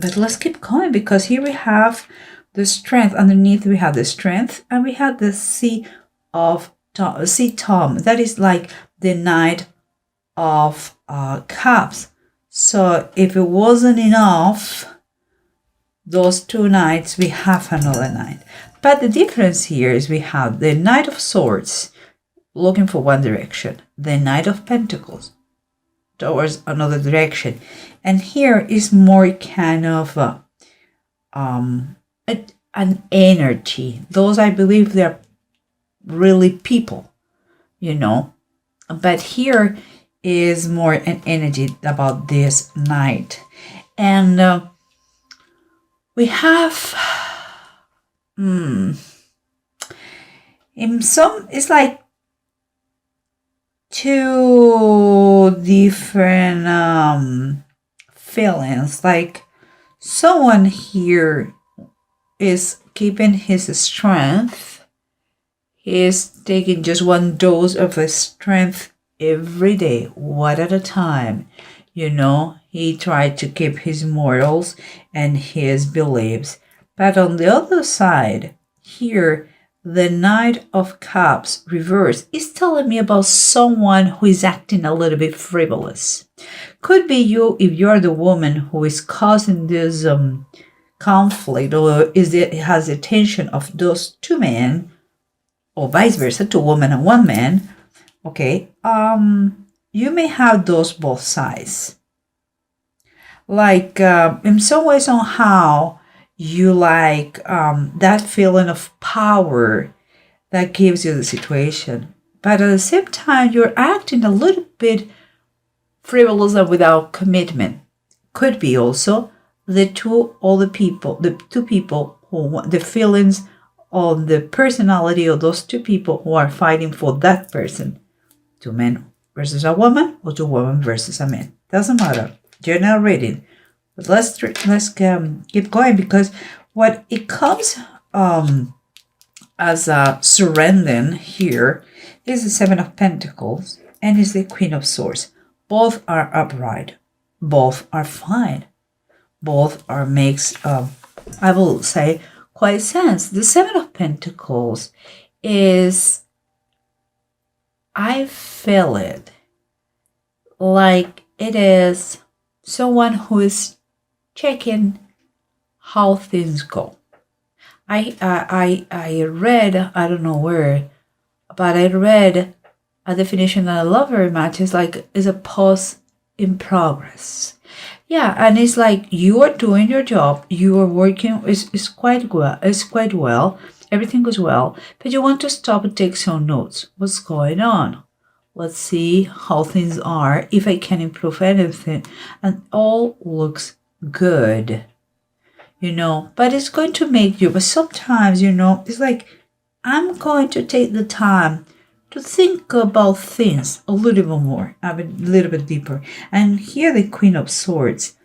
But let's keep going, because here we have the strength. Underneath we have the strength, and we have the sea of Tom. That is like the Knight of Cups. So if it wasn't enough, those two knights, we have another knight. But the difference here is we have the Knight of Swords looking for one direction, the Knight of Pentacles towards another direction, and here is more kind of an energy. Those, I believe, they're really people, but here is more an energy about this knight. And we have in some, it's like two different feelings. Like someone here is keeping his strength. He is taking just one dose of his strength every day, one at a time. He tried to keep his morals and his beliefs. But on the other side, here, the Knight of Cups reverse is telling me about someone who is acting a little bit frivolous. Could be you, if you're the woman who is causing this conflict, or has the attention of those two men, or vice versa, two women and one man. Okay, you may have those both sides. Like in some ways, on how you like that feeling of power that gives you the situation, but at the same time you're acting a little bit frivolous and without commitment. Could be also the two people who want the feelings on the personality of those two people who are fighting for that person. Two men versus a woman, or two women versus a man. Doesn't matter. General reading. But let's keep going, because what it comes as a surrendering here is the Seven of Pentacles and is the Queen of Swords. Both are upright. Both are fine. Both are makes I will say quite sense. The Seven of Pentacles is, I feel it like it is someone who is checking how things go. I read, I don't know where, but I read a definition that I love very much. It's like, is a pause in progress. Yeah, and it's like you are doing your job, you are working, it's quite well, everything goes well, but you want to stop and take some notes. What's going on? Let's see how things are, if I can improve anything, and all looks good, but it's going to make you, but sometimes, it's like, I'm going to take the time to think about things a little bit more, a little bit deeper. And here the Queen of Swords.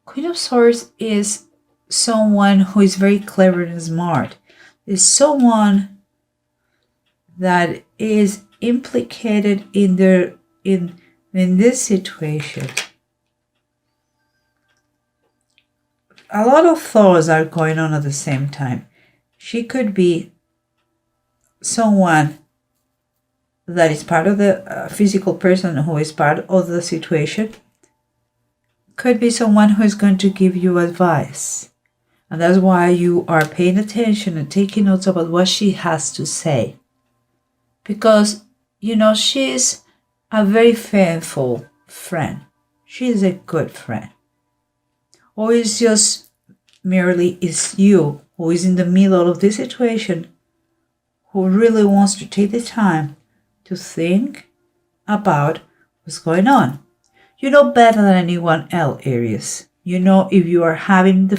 Queen of Swords is someone who is very clever and smart. Is someone that is implicated in this situation. A lot of thoughts are going on at the same time. She could be someone that is part of the physical person who is part of the situation. Could be someone who is going to give you advice. And that's why you are paying attention and taking notes about what she has to say. Because, she's a very faithful friend. She is a good friend. Or it's just merely it's you who is in the middle of this situation, who really wants to take the time to think about what's going on. You know better than anyone else, Aries. If you are having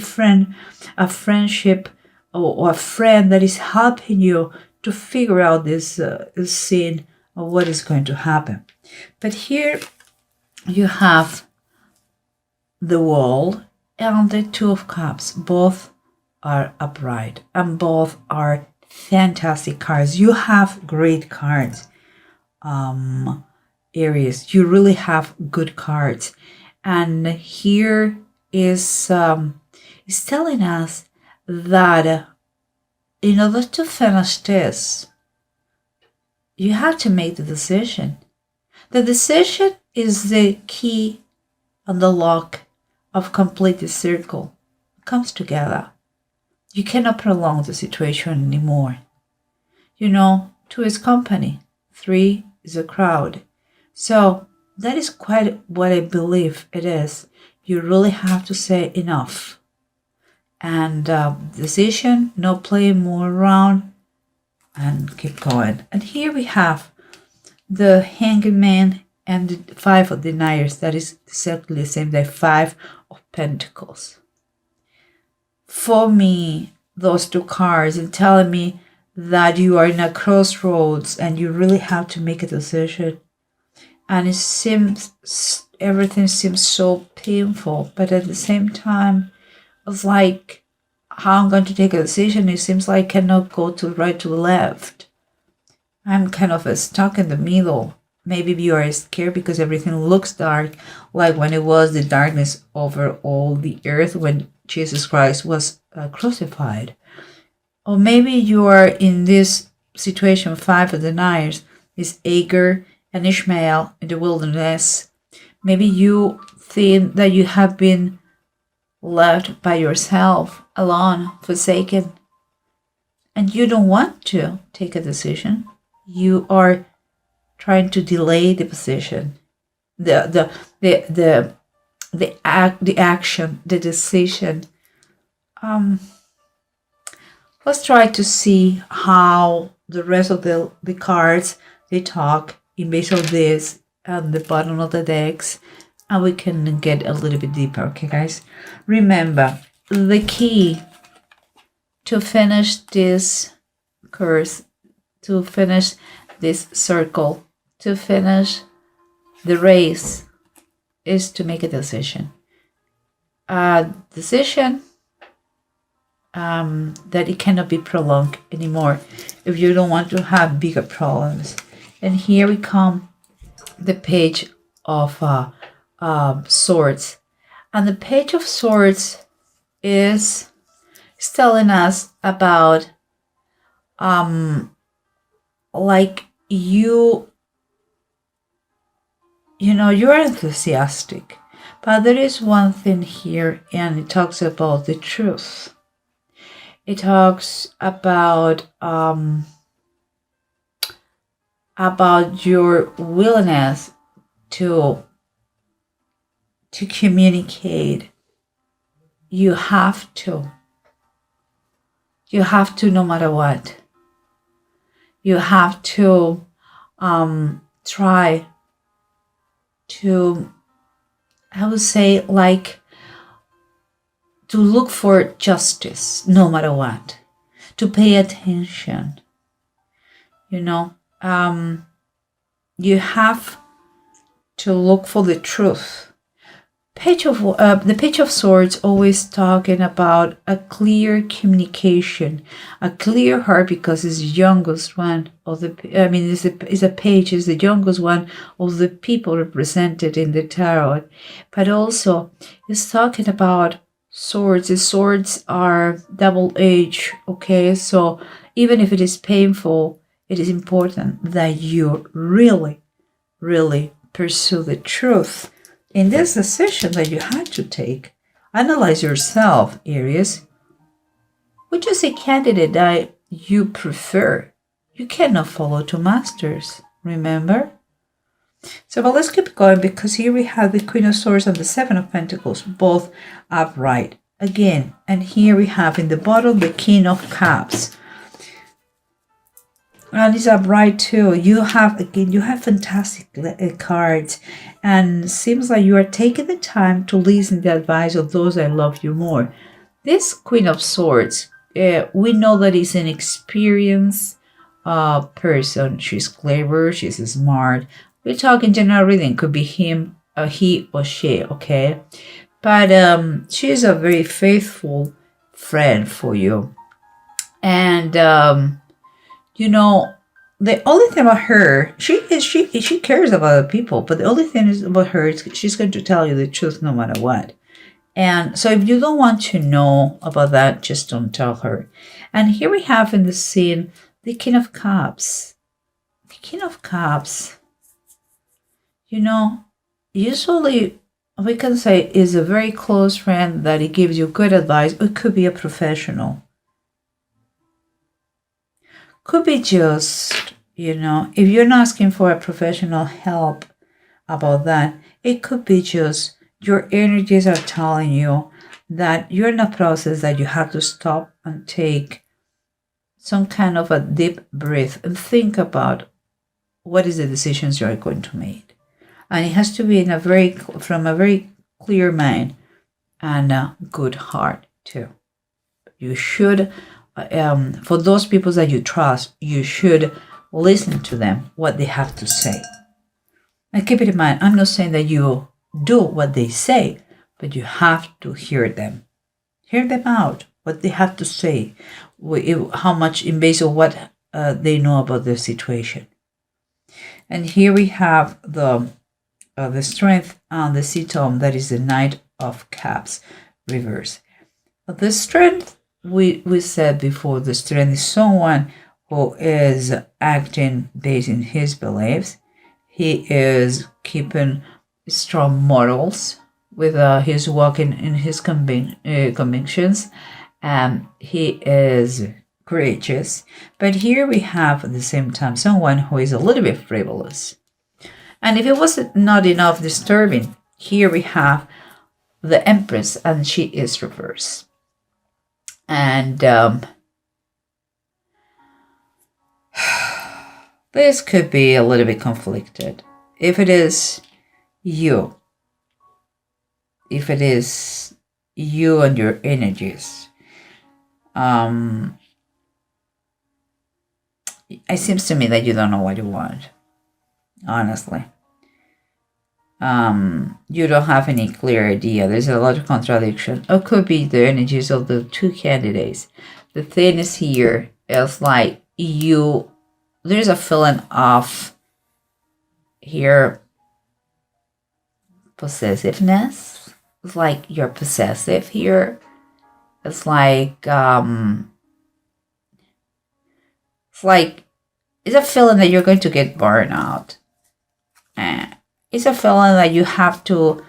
a friendship or a friend that is helping you to figure out this scene of what is going to happen. But here you have the World and the Two of Cups. Both are upright and both are fantastic cards. You have great cards, Aries. You really have good cards. And here is telling us that in order to finish this, you have to make the decision. The decision is the key and the lock of complete the circle. It comes together. You cannot prolong the situation anymore. Two is company, three is a crowd. So that is quite what I believe it is. You really have to say enough. And decision, no playing more around, and keep going. And here we have the Hanged Man and the Five of Deniers. That is exactly the same, the Five of Pentacles. For me, those two cards are telling me that you are in a crossroads and you really have to make a decision. And everything seems so painful, but at the same time, it's like how I'm going to take a decision. It seems like I cannot go to the right, to the left. I'm kind of stuck in the middle. Maybe you are scared because everything looks dark, like when it was the darkness over all the earth when Jesus Christ was crucified. Or maybe you are in this situation, Five of Deniers, is Agar and Ishmael in the wilderness. Maybe you think that you have been left by yourself, alone, forsaken, and you don't want to take a decision. You are trying to delay the position, the action, the decision. Let's try to see how the rest of the cards they talk in base of this and the bottom of the decks, and we can get a little bit deeper. Okay, guys, remember the key to finish this course, to finish this circle, to finish the race, is to make a decision. A decision that it cannot be prolonged anymore if you don't want to have bigger problems. And here we come, the Page of Swords. And the Page of Swords is telling us about like you're enthusiastic, but there is one thing here, and it talks about the truth. It talks about your willingness to communicate. You have to no matter what. You have to try to, I would say, like, to look for justice no matter what, to pay attention. You have to look for the truth. The Page of Swords always talking about a clear communication, a clear heart, because it's the youngest one of the. It's a page is the youngest one of the people represented in the tarot, but also it's talking about swords. The swords are double-edged. Okay, so even if it is painful, it is important that you really, really pursue the truth. In this decision that you had to take, analyze yourself, Aries. Which is a candidate that you prefer? You cannot follow two masters, remember? So, but let's keep going, because here we have the Queen of Swords and the Seven of Pentacles, both upright again. And here we have in the bottom the King of Cups. And it's upright too. You have fantastic cards, and seems like you are taking the time to listen to the advice of those that love you more. This Queen of Swords, we know that is an experienced person. She's clever, she's smart. We're talking general reading, could be him, he or she, okay? But she's a very faithful friend for you. And the only thing about her, she cares about other people, but the only thing is about her is she's going to tell you the truth no matter what. And so if you don't want to know about that, just don't tell her. And here we have in the scene the King of Cups. The King of Cups, usually we can say is a very close friend that he gives you good advice. It could be a professional. Could be just, if you're not asking for a professional help about that, it could be just your energies are telling you that you're in a process that you have to stop and take some kind of a deep breath and think about what is the decisions you are going to make. And it has to be from a very clear mind and a good heart too. You should, for those people that you trust, you should listen to them, what they have to say. And keep it in mind, I'm not saying that you do what they say, but you have to hear them. Hear them out, what they have to say, how much in base of what they know about the situation. And here we have the strength on the sea tome, that is the Knight of Cups reverse. The strength, we said before, the strength is someone who is acting based in his beliefs. He is keeping strong morals with his walking in his convictions. He is courageous. But here we have at the same time someone who is a little bit frivolous. And if it was not enough disturbing, here we have the Empress, and she is reversed. And this could be a little bit conflicted. If it is you and your energies, it seems to me that you don't know what you want, honestly. You don't have any clear idea. There's a lot of contradiction. It could be the energies of the two candidates. The thing is here, it's like there's a feeling of here possessiveness. It's like you're possessive here. It's like it's a feeling that you're going to get burned out. It's a feeling that you have two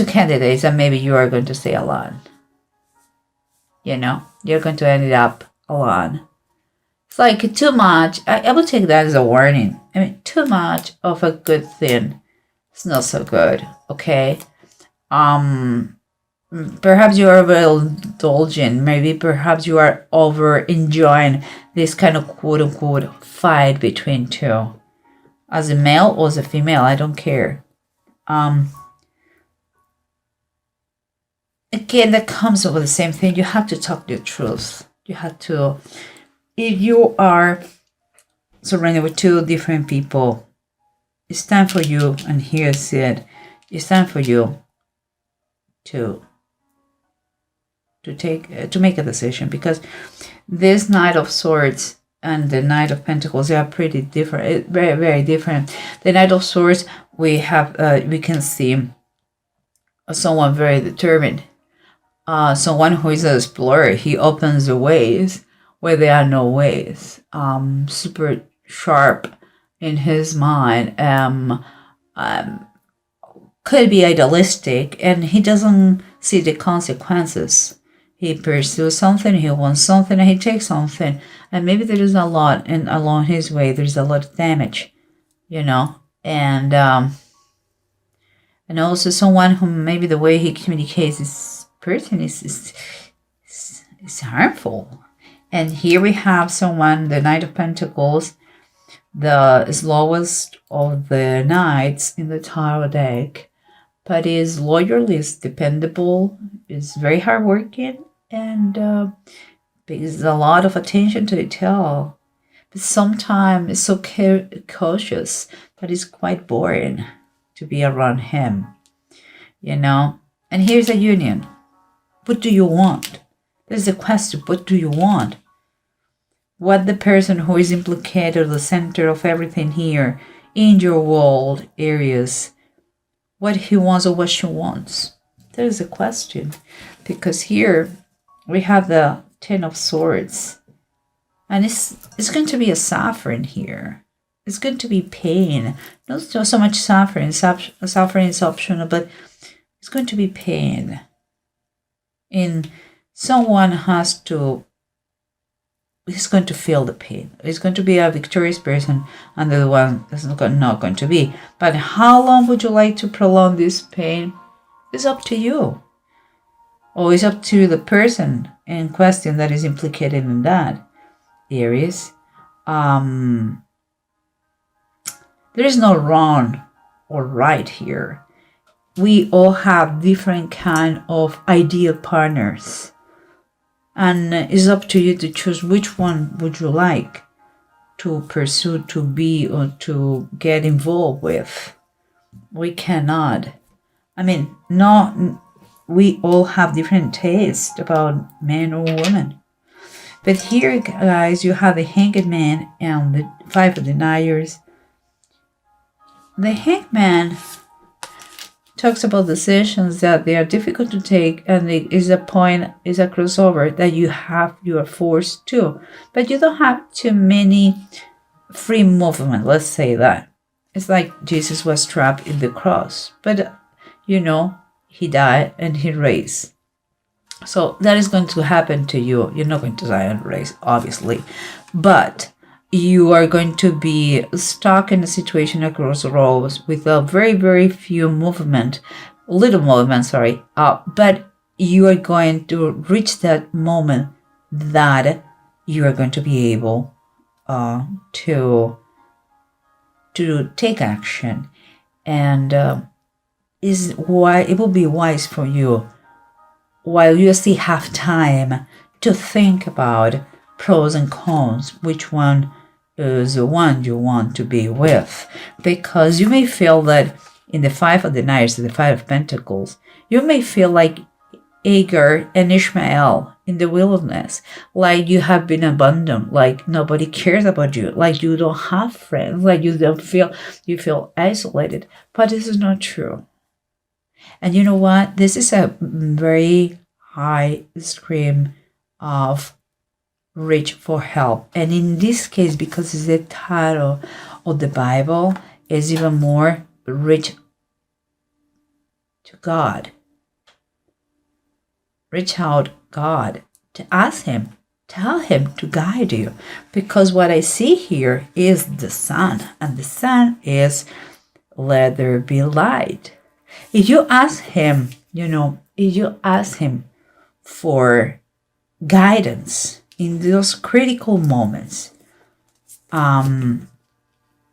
candidates, and maybe you are going to stay alone. You're going to end up alone. It's like too much. I would take that as a warning. I mean, too much of a good thing, it's not so good. Okay. Perhaps you are overindulgent. Maybe perhaps you are over enjoying this kind of quote unquote fight between two. As a male or as a female, I don't care. Again, that comes over the same thing. You have to talk the truth. You have to, if you are surrounded with two different people, it's time for you, and here's it, it's time for you to make a decision, because this Knight of Swords and the Knight of Pentacles, they are pretty different, very, very different. The Knight of Swords, we can see someone very determined, someone who is an explorer. He opens the ways where there are no ways, super sharp in his mind, could be idealistic, and he doesn't see the consequences. He pursues something, he wants something, and he takes something. And maybe there is a lot, and along his way, there's a lot of damage, And also someone who maybe the way he communicates this person is harmful. And here we have someone, the Knight of Pentacles, the slowest of the knights in the tarot deck, but is loyal, is dependable, is very hardworking, and pays a lot of attention to detail. But sometimes it's so cautious that it's quite boring to be around him, And here's a union. What do you want? There's a question. What do you want? What the person who is implicated, the center of everything here in your world, Aries, what he wants or what she wants? That is a question. Because here we have the Ten of Swords. And it's going to be a suffering here. It's going to be pain. Not so much suffering. Suffering is optional, but it's going to be pain. And someone he's going to feel the pain. He's going to be a victorious person, and the other one is not going to be. But how long would you like to prolong this pain? It's up to you. Or it's up to the person in question that is implicated in that. Aries. There is no wrong or right here. We all have different kind of ideal partners. And it's up to you to choose which one would you like to pursue, to be, or to get involved with. We cannot. We all have different tastes about men or women. But here, guys, you have the Hanged Man and the Five of Deniers. The Hanged Man talks about decisions that they are difficult to take, and it is a crossover that you are forced to. But you don't have too many free movement, let's say that. It's like Jesus was trapped in the cross. But, he died and he raised. So that is going to happen to you. You're not going to die and raise, obviously. But you are going to be stuck in a situation at crossroads with a very, very few little movement, but you are going to reach that moment that you are going to be able to take action. And is why it will be wise for you, while you still have time, to think about pros and cons, which one is the one you want to be with. Because you may feel that in the Five of Deniers, the Five of Pentacles, you may feel like Agar and Ishmael in the wilderness, like you have been abandoned, like nobody cares about you, like you don't have friends, like you feel isolated. But this is not true. And you know what? This is a very high scream of reach for help. And in this case, because it's the title of the Bible, is even more reach to God. Reach out God to ask him, tell him to guide you. Because what I see here is the sun, and the sun is let there be light. If you ask him, for guidance in those critical moments,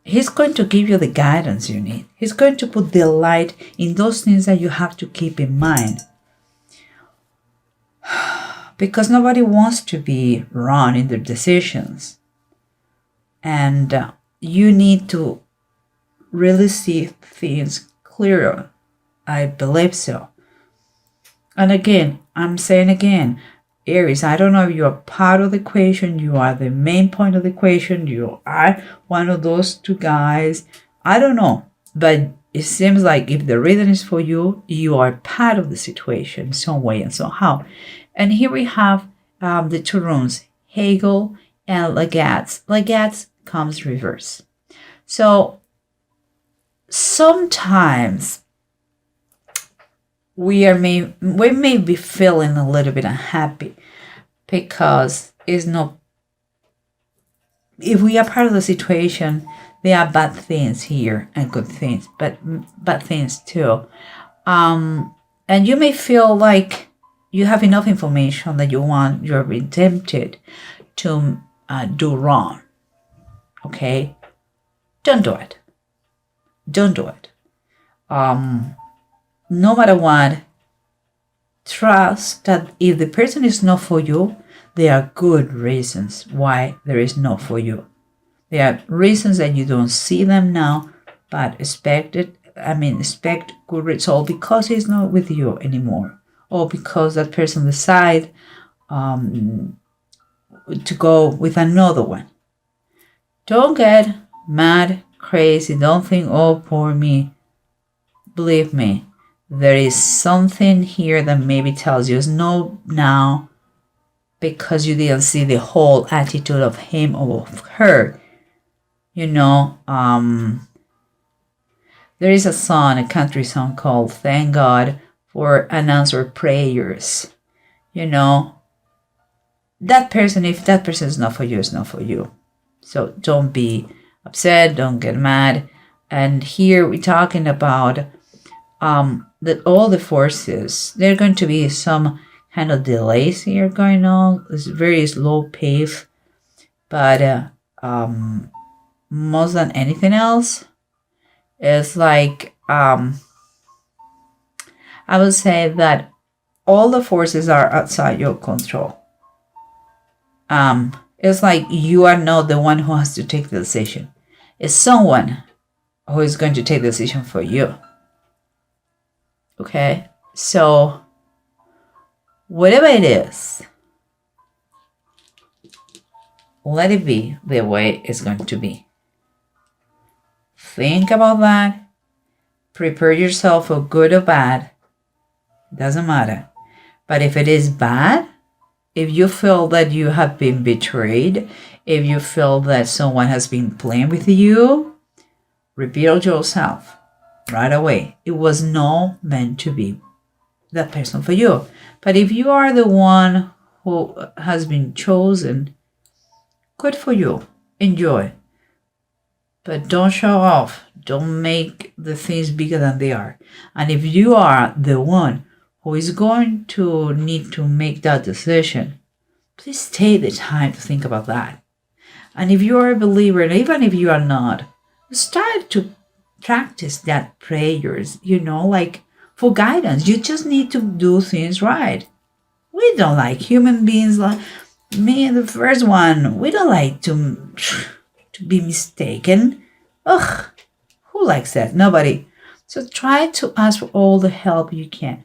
he's going to give you the guidance you need. He's going to put the light in those things that you have to keep in mind. Because nobody wants to be wrong in their decisions. And you need to really see things clearer. I believe so. And again, I'm saying again, Aries, I don't know if you're part of the equation, you are the main point of the equation, you are one of those two guys. I don't know. But it seems like if the reading is for you, you are part of the situation some way and somehow. And here we have the two runes, Hegel and Lagatz. Lagatz comes reverse. So sometimes we may be feeling a little bit unhappy because if we are part of the situation, there are bad things here and good things, but bad things too. And you may feel like you have enough information that you're being tempted to do wrong. Okay? Don't do it. Don't do it. No matter what, trust that if the person is not for you, there are good reasons why there is not for you. There are reasons that you don't see them now, but expect good result because he's not with you anymore, or because that person decide to go with another one. Don't get mad, crazy. Don't think, oh, poor me. believe me, there is something here that maybe tells you no now because you didn't see the whole attitude of him or of her. You know, there is a song, a country song called Thank God for Unanswered Prayers. You know, that person, if that person is not for you, it's not for you. So don't be upset, don't get mad. And here we're talking about that all the forces, there are going to be some kind of delays here going on. It's very slow pace, but most than anything else, it's like I would say that all the forces are outside your control. It's like you are not the one who has to take the decision. It's someone who is going to take the decision for you. Okay? So, whatever it is, let it be the way it's going to be. Think about that. Prepare yourself for good or bad. Doesn't matter. But if it is bad, if you feel that you have been betrayed, if you feel that someone has been playing with you, rebuild yourself right away. It was not meant to be that person for you. But if you are the one who has been chosen, good for you. Enjoy. But don't show off. Don't make the things bigger than they are. And if you are the one who is going to need to make that decision, please take the time to think about that. And if you are a believer, and even if you are not, start to practice that prayers, like for guidance. You just need to do things right. We don't like human beings, like me, the first one. We don't like to be mistaken. Ugh, who likes that? Nobody. So try to ask for all the help you can.